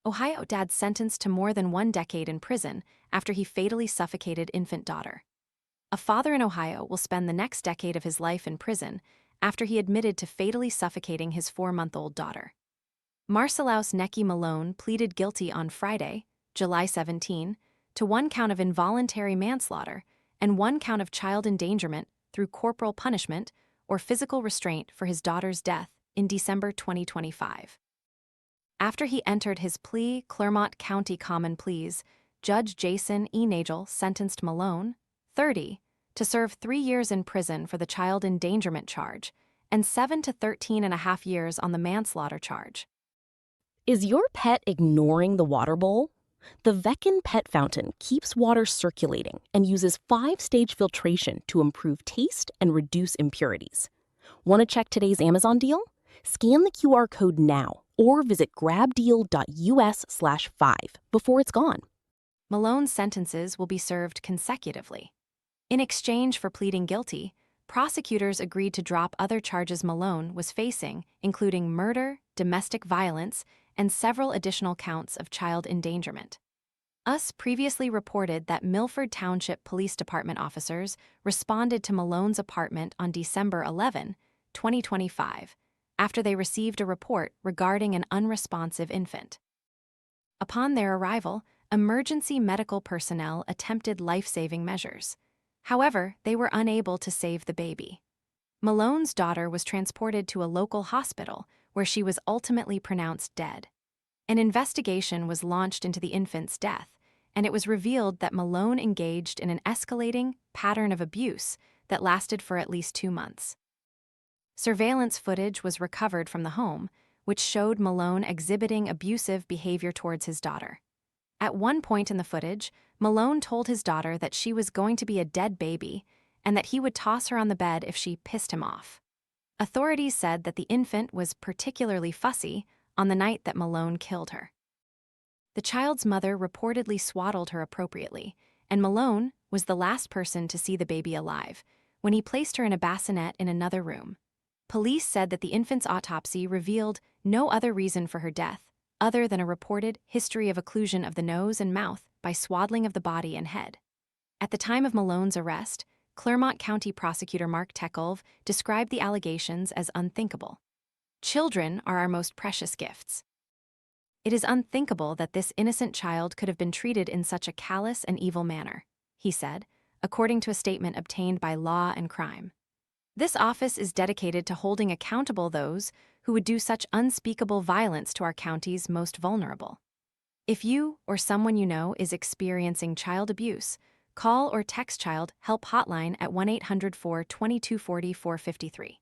Ohio dad sentenced to more than 1 decade in prison after he fatally suffocated infant daughter. A father in Ohio will spend the next decade of his life in prison after he admitted to fatally suffocating his 4-month-old daughter. Marcellaus Nekie Malone pleaded guilty on Friday, July 17, to 1 count of involuntary manslaughter and 1 count of child endangerment through corporal punishment or physical restraint for his daughter's death in December 2025. After he entered his plea, Clermont County Common Pleas, Judge Jason E. Nagel sentenced Malone, 30, to serve 3 years in prison for the child endangerment charge and 7 to 13.5 years on the manslaughter charge. Is your pet ignoring the water bowl? The Veckin Pet Fountain keeps water circulating and uses 5-stage filtration to improve taste and reduce impurities. Want to check today's Amazon deal? Scan the QR code now or visit grabdeal.us/5 before it's gone. Malone's sentences will be served consecutively. In exchange for pleading guilty, prosecutors agreed to drop other charges Malone was facing, including murder, domestic violence, and several additional counts of child endangerment. US previously reported that Milford Township Police Department officers responded to Malone's apartment on December 11, 2025, after they received a report regarding an unresponsive infant. Upon their arrival, emergency medical personnel attempted life-saving measures. However, they were unable to save the baby. Malone's daughter was transported to a local hospital where she was ultimately pronounced dead. An investigation was launched into the infant's death, and it was revealed that Malone engaged in an escalating pattern of abuse that lasted for at least 2 months. Surveillance footage was recovered from the home, which showed Malone exhibiting abusive behavior towards his daughter. At one point in the footage, Malone told his daughter that she was going to be a dead baby and that he would toss her on the bed if she pissed him off. Authorities said that the infant was particularly fussy on the night that Malone killed her. The child's mother reportedly swaddled her appropriately, and Malone was the last person to see the baby alive when he placed her in a bassinet in another room. Police said that the infant's autopsy revealed no other reason for her death other than a reported history of occlusion of the nose and mouth by swaddling of the body and head. At the time of Malone's arrest, Clermont County Prosecutor Mark Tekelv described the allegations as unthinkable. "Children are our most precious gifts. It is unthinkable that this innocent child could have been treated in such a callous and evil manner," he said, according to a statement obtained by Law and Crime. "This office is dedicated to holding accountable those who would do such unspeakable violence to our county's most vulnerable. If you or someone you know is experiencing child abuse, call or text Child Help Hotline at 1-800-422-4453.